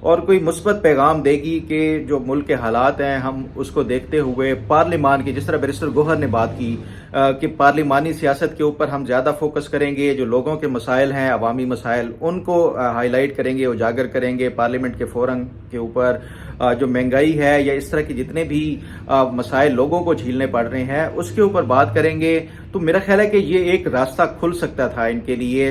اور کوئی مثبت پیغام دے گی کہ جو ملک کے حالات ہیں ہم اس کو دیکھتے ہوئے پارلیمان کی، جس طرح بیرسٹر گوہر نے بات کی کہ پارلیمانی سیاست کے اوپر ہم زیادہ فوکس کریں گے، جو لوگوں کے مسائل ہیں، عوامی مسائل، ان کو ہائی لائٹ کریں گے، اجاگر کریں گے، پارلیمنٹ کے فورم کے اوپر جو مہنگائی ہے یا اس طرح کے جتنے بھی مسائل لوگوں کو جھیلنے پڑ رہے ہیں اس کے اوپر بات کریں گے، تو میرا خیال ہے کہ یہ ایک راستہ کھل سکتا تھا ان کے لیے۔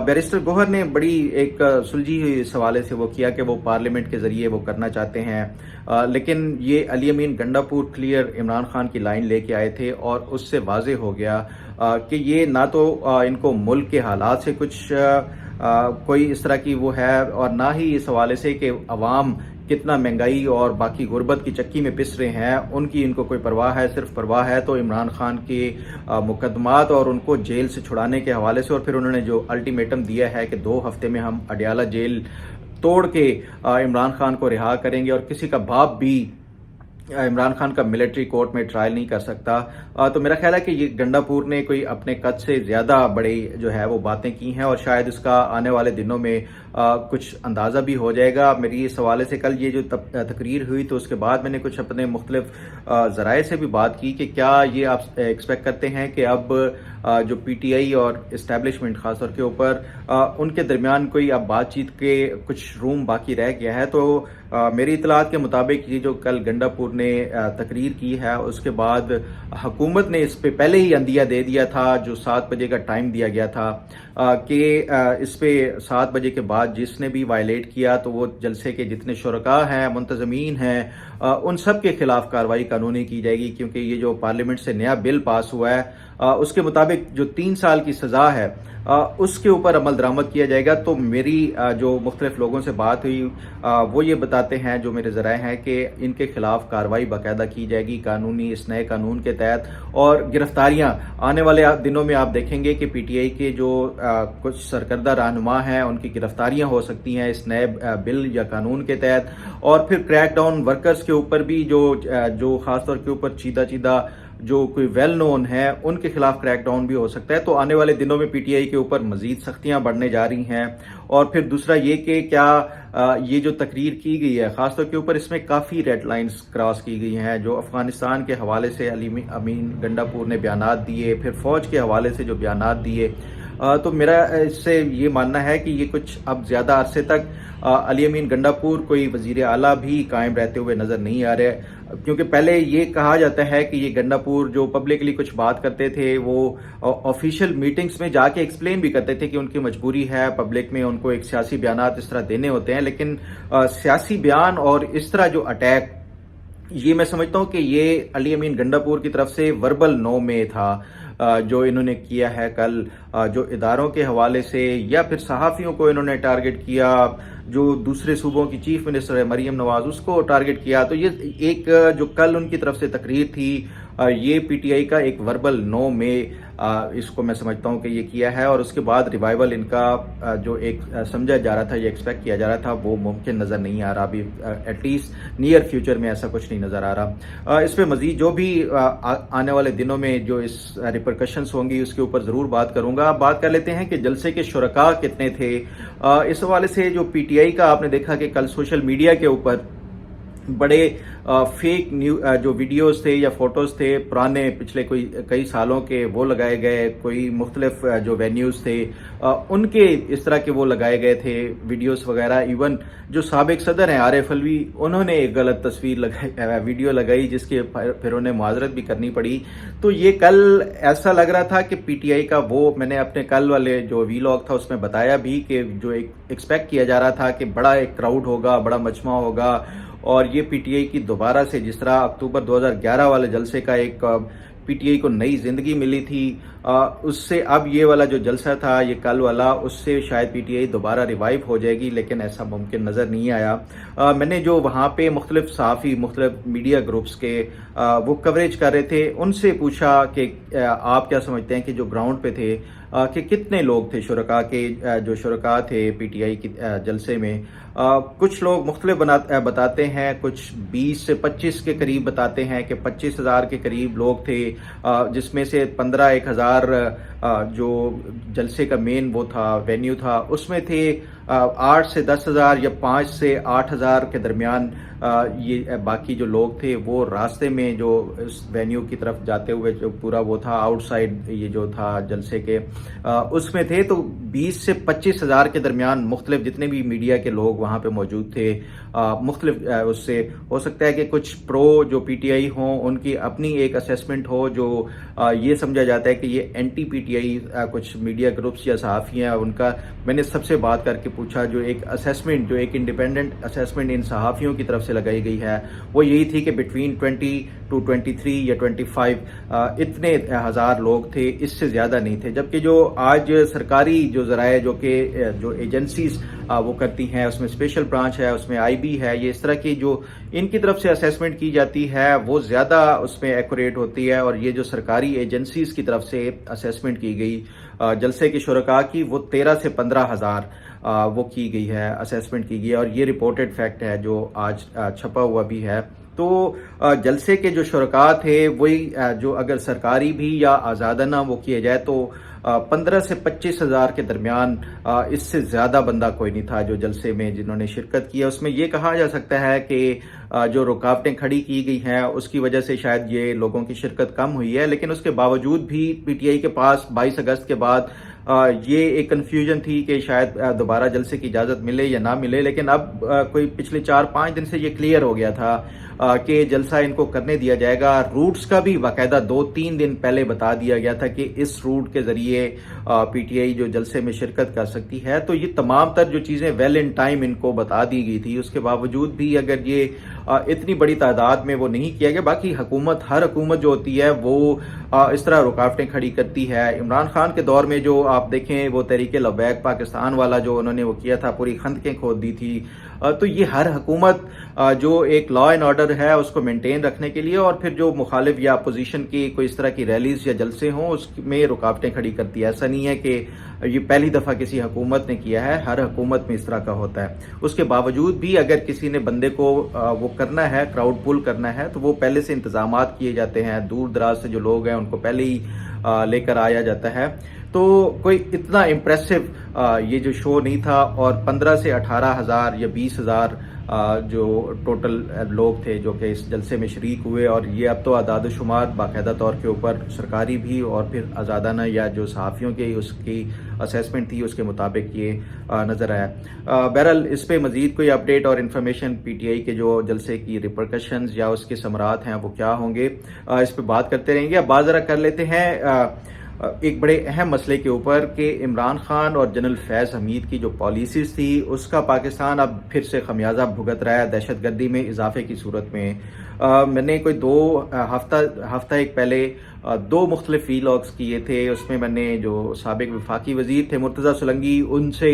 بیرسٹر گوہر نے بڑی ایک سلجھی ہوئی اس حوالے سے وہ کیا کہ وہ پارلیمنٹ کے ذریعے وہ کرنا چاہتے ہیں، لیکن یہ علی امین گنڈاپور کلیئر عمران خان کی لائن لے کے آئے تھے اور اس سے واضح ہو گیا کہ یہ نہ تو ان کو ملک کے حالات سے کچھ کوئی اس طرح کی وہ ہے، اور نہ ہی اس حوالے سے کہ عوام کتنا مہنگائی اور باقی غربت کی چکی میں پس رہے ہیں ان کو کوئی پرواہ ہے۔ صرف پرواہ ہے تو عمران خان کے مقدمات اور ان کو جیل سے چھڑانے کے حوالے سے، اور پھر انہوں نے جو الٹیمیٹم دیا ہے کہ 2 ہفتے میں ہم اڈیالہ جیل توڑ کے عمران خان کو رہا کریں گے، اور کسی کا باپ بھی عمران خان کا ملٹری کورٹ میں ٹرائل نہیں کر سکتا، تو میرا خیال ہے کہ یہ گنڈاپور نے کوئی اپنے قد سے زیادہ بڑی جو ہے وہ باتیں کی ہیں، اور شاید اس کا آنے والے دنوں میں کچھ اندازہ بھی ہو جائے گا۔ میری اس حوالے سے کل یہ جو تقریر ہوئی تو اس کے بعد میں نے کچھ اپنے مختلف ذرائع سے بھی بات کی کہ کیا یہ آپ ایکسپیکٹ کرتے ہیں کہ اب جو پی ٹی آئی اور اسٹیبلشمنٹ خاص طور کے اوپر ان کے درمیان کوئی اب بات چیت کے کچھ روم باقی رہ گیا ہے، تو میری اطلاعات کے مطابق یہ جو کل گنڈاپور نے تقریر کی ہے اس کے بعد حکومت نے اس پہ پہلے ہی عندیہ دے دیا تھا، جو 7 بجے کا ٹائم دیا گیا تھا کہ اس پہ 7 بجے کے بعد جس نے بھی وائلیٹ کیا تو وہ جلسے کے جتنے شرکاء ہیں، منتظمین ہیں، ان سب کے خلاف کارروائی قانونی کی جائے گی، کیونکہ یہ جو پارلیمنٹ سے نیا بل پاس ہوا ہے اس کے مطابق جو 3 سال کی سزا ہے اس کے اوپر عمل درآمد کیا جائے گا۔ تو میری جو مختلف لوگوں سے بات ہوئی وہ یہ بتاتے ہیں، جو میرے ذرائع ہیں، کہ ان کے خلاف کارروائی باقاعدہ کی جائے گی قانونی اس نئے قانون کے تحت، اور گرفتاریاں آنے والے دنوں میں آپ دیکھیں گے کہ پی ٹی آئی کے جو کچھ سرکردہ رہنما ہیں ان کی گرفتاریاں ہو سکتی ہیں اس نئے بل یا قانون کے تحت، اور پھر کریک ڈاؤن ورکرز کے اوپر بھی جو خاص طور کے اوپر چیدہ جو کوئی ویل نون ہے ان کے خلاف کریک ڈاؤن بھی ہو سکتا ہے۔ تو آنے والے دنوں میں پی ٹی آئی کے اوپر مزید سختیاں بڑھنے جا رہی ہیں، اور پھر دوسرا یہ کہ کیا یہ جو تقریر کی گئی ہے خاص طور کے اوپر اس میں کافی ریڈ لائنز کراس کی گئی ہیں، جو افغانستان کے حوالے سے علی امین گنڈاپور نے بیانات دیے، پھر فوج کے حوالے سے جو بیانات دیے، تو میرا اس سے یہ ماننا ہے کہ یہ کچھ اب زیادہ عرصے تک علی امین گنڈاپور کوئی وزیر اعلیٰ بھی قائم رہتے ہوئے نظر نہیں آ رہے، کیونکہ پہلے یہ کہا جاتا ہے کہ یہ گنڈاپور جو پبلکلی کچھ بات کرتے تھے وہ آفیشیل میٹنگز میں جا کے ایکسپلین بھی کرتے تھے کہ ان کی مجبوری ہے، پبلک میں ان کو ایک سیاسی بیانات اس طرح دینے ہوتے ہیں، لیکن سیاسی بیان اور اس طرح جو اٹیک، یہ میں سمجھتا ہوں کہ یہ علی امین گنڈاپور کی طرف سے وربل نو میں تھا جو انہوں نے کیا ہے کل، جو اداروں کے حوالے سے یا پھر صحافیوں کو انہوں نے ٹارگٹ کیا، جو دوسرے صوبوں کی چیف منسٹر ہے مریم نواز اس کو ٹارگٹ کیا، تو یہ ایک جو کل ان کی طرف سے تقریر تھی یہ پی ٹی آئی کا ایک وربل نو میں اس کو میں سمجھتا ہوں کہ یہ کیا ہے، اور اس کے بعد ریوائول ان کا جو ایک سمجھا جا رہا تھا یا ایکسپیکٹ کیا جا رہا تھا وہ ممکن نظر نہیں آ رہا، ابھی ایٹ لیسٹ نیئر فیوچر میں ایسا کچھ نہیں نظر آ رہا۔ اس پہ مزید جو بھی آنے والے دنوں میں جو اس ریپرکشنز ہوں گی اس کے اوپر ضرور بات کروں گا۔ آپ بات کر لیتے ہیں کہ جلسے کے شرکاء کتنے تھے۔ اس حوالے سے جو پی ٹی آئی کا آپ نے دیکھا کہ کل سوشل میڈیا کے اوپر بڑے فیک جو ویڈیوز تھے یا فوٹوز تھے پرانے پچھلے کئی سالوں کے وہ لگائے گئے، کوئی مختلف جو وینیوز تھے ان کے اس طرح کے وہ لگائے گئے تھے ویڈیوز وغیرہ۔ ایون جو سابق صدر ہیں عارف الوی انہوں نے ایک غلط تصویر ویڈیو لگائی جس کے پھر انہیں معذرت بھی کرنی پڑی۔ تو یہ کل ایسا لگ رہا تھا کہ پی ٹی آئی کا وہ میں نے اپنے کل والے جو ویلاگ تھا اس میں بتایا بھی کہ جو ایکسپیکٹ کیا جا رہا تھا کہ بڑا ایک کراؤڈ ہوگا، بڑا مجمع ہوگا، اور یہ پی ٹی آئی کی دوبارہ سے جس طرح اکتوبر 2011 والے جلسے کا ایک پی ٹی آئی کو نئی زندگی ملی تھی، اس سے اب یہ والا جو جلسہ تھا یہ کل والا اس سے شاید پی ٹی آئی دوبارہ ریوائیو ہو جائے گی، لیکن ایسا ممکن نظر نہیں آیا۔ میں نے جو وہاں پہ مختلف صحافی مختلف میڈیا گروپس کے وہ کوریج کر رہے تھے ان سے پوچھا کہ آپ کیا سمجھتے ہیں کہ جو گراؤنڈ پہ تھے کہ کتنے لوگ تھے شرکاء کے، جو شرکاء تھے پی ٹی آئی کے جلسے میں۔ کچھ لوگ مختلف بتاتے ہیں، کچھ 20 سے 25 کے قریب بتاتے ہیں کہ 25,000 کے قریب لوگ تھے، جس میں سے 15,000 جو جلسے کا مین وہ تھا وینیو تھا اس میں تھے 8 سے 10,000 یا 5 سے 8,000 کے درمیان یہ باقی جو لوگ تھے وہ راستے میں جو اس وینیو کی طرف جاتے ہوئے جو پورا وہ تھا آؤٹ سائڈ یہ جو تھا جلسے کے اس میں تھے، تو 20 سے 25,000 کے درمیان مختلف جتنے بھی میڈیا کے لوگ وہاں پہ موجود تھے، مختلف اس سے ہو سکتا ہے کہ کچھ پرو جو پی ٹی آئی ہوں ان کی اپنی ایک اسیسمنٹ ہو جو یہ سمجھا جاتا ہے کہ یہ اینٹی پی ٹی آئی کچھ میڈیا گروپس یا صحافی ہیں، ان کا میں نے سب سے بات کر کے پوچھا جو ایک اسیسمنٹ جو ایک انڈیپینڈنٹ اسیسمنٹ ان صحافیوں کی طرف سے لگائی گئی ہے وہ یہی تھی کہ بٹوین 20 to 23 یا 25 اتنے ہزار لوگ تھے، اس سے زیادہ نہیں تھے، جبکہ جو آج سرکاری جو ذرائع جو کہ جو ایجنسیز وہ کرتی ہیں اس میں اسپیشل برانچ ہے، اس میں آئی بی ہے، یہ اس طرح کی جو ان کی طرف سے اسیسمنٹ کی جاتی ہے وہ زیادہ اس میں ایکوریٹ ہوتی ہے، اور یہ جو سرکاری ایجنسیز کی طرف سے اسیسمنٹ کی گئی جلسے کے شرکاء کی وہ 13 سے 15,000 وہ کی گئی ہے، اسیسمنٹ کی گئی ہے، اور یہ رپورٹڈ فیکٹ ہے جو آج چھپا ہوا بھی ہے۔ تو جلسے کے جو شرکاء تھے وہی جو اگر سرکاری بھی یا آزادانہ وہ کیے جائے تو 15 سے 25,000 کے درمیان، اس سے زیادہ بندہ کوئی نہیں تھا جو جلسے میں جنہوں نے شرکت کی ہے۔ اس میں یہ کہا جا سکتا ہے کہ جو رکاوٹیں کھڑی کی گئی ہیں اس کی وجہ سے شاید یہ لوگوں کی شرکت کم ہوئی ہے، لیکن اس کے باوجود بھی پی ٹی آئی کے پاس 22 اگست کے بعد یہ ایک کنفیوژن تھی کہ شاید دوبارہ جلسے کی اجازت ملے یا نہ ملے، لیکن اب کوئی پچھلے 4-5 دن سے یہ کلیئر ہو گیا تھا کہ جلسہ ان کو کرنے دیا جائے گا۔ روٹس کا بھی باقاعدہ 2-3 دن پہلے بتا دیا گیا تھا کہ اس روٹ کے ذریعے پی ٹی آئی جو جلسے میں شرکت کر سکتی ہے، تو یہ تمام تر جو چیزیں ویل ان ٹائم ان کو بتا دی گئی تھی۔ اس کے باوجود بھی اگر یہ اتنی بڑی تعداد میں وہ نہیں کیا گیا، باقی ہر حکومت جو ہوتی ہے وہ اس طرح رکاوٹیں کھڑی کرتی ہے۔ عمران خان کے دور میں جو آپ دیکھیں وہ تحریک لبیک پاکستان والا جو انہوں نے وہ کیا تھا، پوری خندقیں کھود دی تھی، تو یہ ہر حکومت جو ایک لا اینڈ آرڈر ہے اس کو مینٹین رکھنے کے لیے، اور پھر جو مخالف یا اپوزیشن کی کوئی اس طرح کی ریلیز یا جلسے ہوں اس میں رکاوٹیں کھڑی کرتی ہے۔ ایسا نہیں ہے کہ یہ پہلی دفعہ کسی حکومت نے کیا ہے، ہر حکومت میں اس طرح کا ہوتا ہے۔ اس کے باوجود بھی اگر کسی نے بندے کو وہ کرنا ہے، کراؤڈ پل کرنا ہے، تو وہ پہلے سے انتظامات کیے جاتے ہیں، دور دراز سے جو لوگ ہیں ان کو پہلے ہی لے کر آیا جاتا ہے، تو کوئی اتنا امپریسو یہ جو شو نہیں تھا، اور 15 سے 18,000 یا 20,000 جو ٹوٹل لوگ تھے جو کہ اس جلسے میں شریک ہوئے، اور یہ اب تو اعداد و شمار باقاعدہ طور کے اوپر سرکاری بھی اور پھر آزادانہ یا جو صحافیوں کی اس کی اسیسمنٹ تھی اس کے مطابق یہ نظر آیا۔ بہرحال اس پہ مزید کوئی اپڈیٹ اور انفارمیشن پی ٹی آئی کے جو جلسے کی ریپرکشنز یا اس کے ثمرات ہیں وہ کیا ہوں گے، اس پہ بات کرتے رہیں گے۔ اب بات ذرا کر لیتے ہیں ایک بڑے اہم مسئلے کے اوپر کہ عمران خان اور جنرل فیض حمید کی جو پالیسیز تھی اس کا پاکستان اب پھر سے خمیازہ بھگت رہا ہے دہشت گردی میں اضافے کی صورت میں۔ میں نے کوئی ہفتہ ایک پہلے 2 مختلف وی لاگز کیے تھے، اس میں میں نے جو سابق وفاقی وزیر تھے مرتضی سولنگی ان سے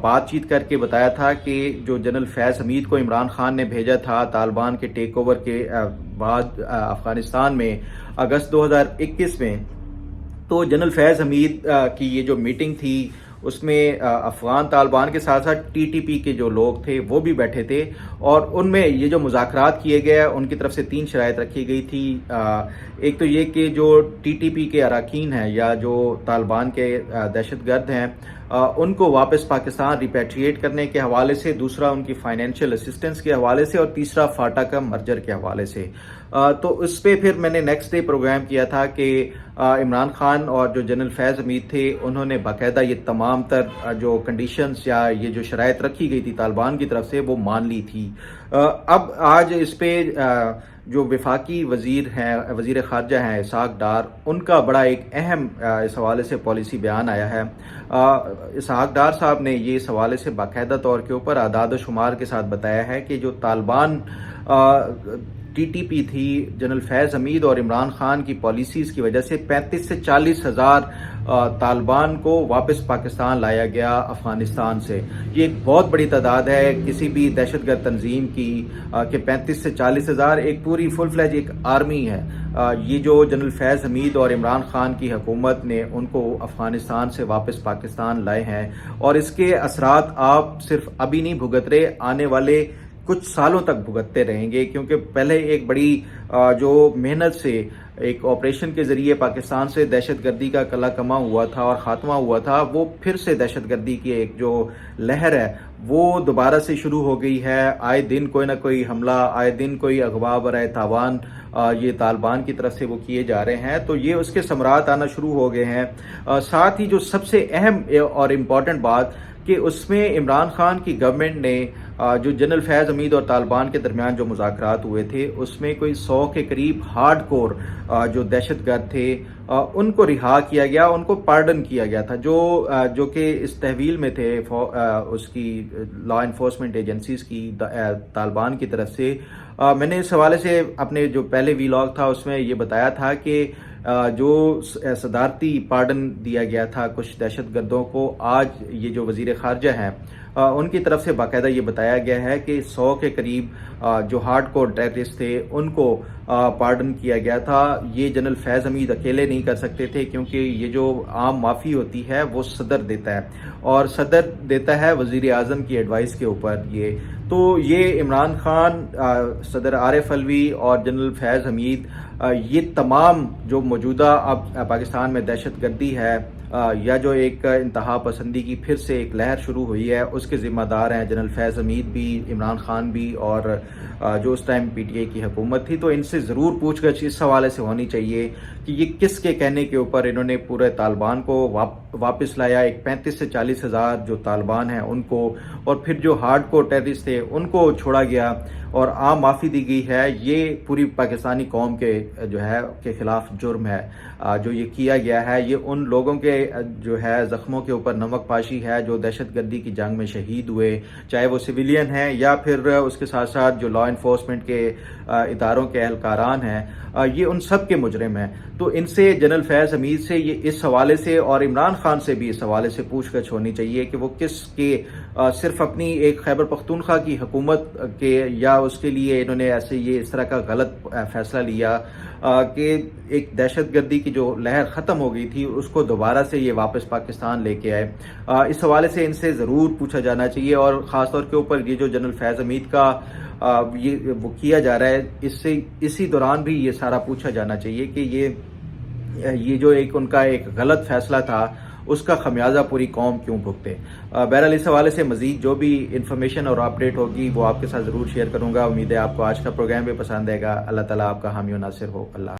بات چیت کر کے بتایا تھا کہ جو جنرل فیض حمید کو عمران خان نے بھیجا تھا طالبان کے ٹیک اوور کے بعد افغانستان میں اگست 2021 میں، تو جنرل فیض حمید کی یہ جو میٹنگ تھی اس میں افغان طالبان کے ساتھ ساتھ ٹی ٹی پی کے جو لوگ تھے وہ بھی بیٹھے تھے، اور ان میں یہ جو مذاکرات کیے گئے ان کی طرف سے 3 شرائط رکھی گئی تھی۔ ایک تو یہ کہ جو ٹی ٹی پی کے اراکین ہیں یا جو طالبان کے دہشت گرد ہیں ان کو واپس پاکستان ریپیٹریٹ کرنے کے حوالے سے، دوسرا ان کی فائنینشیل اسسٹنس کے حوالے سے، اور تیسرا فاٹا کا مرجر کے حوالے سے۔ تو اس پہ پھر میں نے نیکسٹ ڈے پروگرام کیا تھا کہ عمران خان اور جو جنرل فیض حمید تھے انہوں نے باقاعدہ یہ تمام تر جو کنڈیشنز یا یہ جو شرائط رکھی گئی تھی طالبان کی طرف سے وہ مان لی تھی۔ اب آج اس پہ جو وفاقی وزیر ہیں، وزیر خارجہ ہیں اسحاق ڈار، ان کا بڑا ایک اہم اس حوالے سے پالیسی بیان آیا ہے۔ اسحاق ڈار صاحب نے یہ اس حوالے سے باقاعدہ طور کے اوپر اعداد و شمار کے ساتھ بتایا ہے کہ جو طالبان ٹی ٹی پی تھی، جنرل فیض حمید اور عمران خان کی پالیسیز کی وجہ سے 35 سے 40 ہزار طالبان کو واپس پاکستان لایا گیا افغانستان سے۔ یہ ایک بہت بڑی تعداد ہے کسی بھی دہشت گرد تنظیم کی کہ 35 سے 40 ہزار ایک پوری فل فلیج ایک آرمی ہے۔ یہ جو جنرل فیض حمید اور عمران خان کی حکومت نے ان کو افغانستان سے واپس پاکستان لائے ہیں، اور اس کے اثرات آپ صرف ابھی نہیں بھگت رہے، آنے والے کچھ سالوں تک بھگتتے رہیں گے، کیونکہ پہلے ایک بڑی جو محنت سے ایک آپریشن کے ذریعے پاکستان سے دہشت گردی کا کلا کما ہوا تھا اور خاتمہ ہوا تھا، وہ پھر سے دہشت گردی کی ایک جو لہر ہے وہ دوبارہ سے شروع ہو گئی ہے۔ آئے دن کوئی نہ کوئی حملہ، آئے دن کوئی اغوا برائے تاوان یہ طالبان کی طرف سے وہ کیے جا رہے ہیں، تو یہ اس کے ثمرات آنا شروع ہو گئے ہیں۔ ساتھ ہی جو سب سے اہم اور امپورٹنٹ بات کہ اس میں عمران خان کی گورنمنٹ نے جو جنرل فیض حمید اور طالبان کے درمیان جو مذاکرات ہوئے تھے اس میں کوئی 100 کے قریب ہارڈ کور جو دہشت گرد تھے ان کو رہا کیا گیا، ان کو پارڈن کیا گیا تھا، جو کہ اس تحویل میں تھے اس کی لا انفورسمنٹ ایجنسیز کی طالبان کی طرف سے۔ میں نے اس حوالے سے اپنے جو پہلے ویلاگ تھا اس میں یہ بتایا تھا کہ جو صدارتی پارڈن دیا گیا تھا کچھ دہشت گردوں کو، آج یہ جو وزیر خارجہ ہیں ان کی طرف سے باقاعدہ یہ بتایا گیا ہے کہ 100 کے قریب جو ہارڈ کور ٹیررسٹ تھے ان کو پارڈن کیا گیا تھا۔ یہ جنرل فیض حمید اکیلے نہیں کر سکتے تھے، کیونکہ یہ جو عام معافی ہوتی ہے وہ صدر دیتا ہے، اور صدر دیتا ہے وزیر اعظم کی ایڈوائس کے اوپر۔ یہ عمران خان، صدر عارف الوی اور جنرل فیض حمید، یہ تمام جو موجودہ اب پاکستان میں دہشت گردی ہے یا جو ایک انتہا پسندی کی پھر سے ایک لہر شروع ہوئی ہے، اس کے ذمہ دار ہیں جنرل فیض حمید بھی، عمران خان بھی، اور جو اس ٹائم پی ٹی آئی کی حکومت تھی۔ تو ان سے ضرور پوچھ گچھ اس حوالے سے ہونی چاہیے کہ یہ کس کے کہنے کے اوپر انہوں نے پورے طالبان کو واپس لایا، ایک 35 سے 40 ہزار جو طالبان ہیں ان کو، اور پھر جو ہارڈ کور ٹیررسٹ تھے ان کو چھوڑا گیا اور عام معافی دی گئی ہے۔ یہ پوری پاکستانی قوم کے جو ہے کے خلاف جرم ہے جو یہ کیا گیا ہے۔ یہ ان لوگوں کے جو ہے زخموں کے اوپر نمک پاشی ہے جو دہشت گردی کی جنگ میں شہید ہوئے، چاہے وہ سویلین ہیں یا پھر اس کے ساتھ ساتھ جو لا انفورسمنٹ کے اداروں کے اہلکاران ہیں، یہ ان سب کے مجرم ہیں۔ تو ان سے جنرل فیض حمید سے یہ اس حوالے سے، اور عمران خان سے بھی اس حوالے سے پوچھ گچھ ہونی چاہیے کہ وہ کس کے صرف اپنی ایک خیبر پختونخوا کی حکومت کے یا اس کے لیے انہوں نے ایسے یہ اس طرح کا غلط فیصلہ لیا کہ ایک دہشت گردی کی جو لہر ختم ہو گئی تھی اس کو دوبارہ سے یہ واپس پاکستان لے کے آئے۔ اس حوالے سے ان سے ضرور پوچھا جانا چاہیے، اور خاص طور کے اوپر یہ جو جنرل فیض حمید کا یہ وہ کیا جا رہا ہے، اسی دوران بھی یہ سارا پوچھا جانا چاہیے کہ یہ جو ایک ان کا ایک غلط فیصلہ تھا اس کا خمیازہ پوری قوم کیوں بھگتے۔ بہرحال اس حوالے سے مزید جو بھی انفارمیشن اور اپڈیٹ ہوگی وہ آپ کے ساتھ ضرور شیئر کروں گا۔ امید ہے آپ کو آج کا پروگرام بھی پسند آئے گا۔ اللہ تعالیٰ آپ کا حامی و ناصر ہو۔ اللہ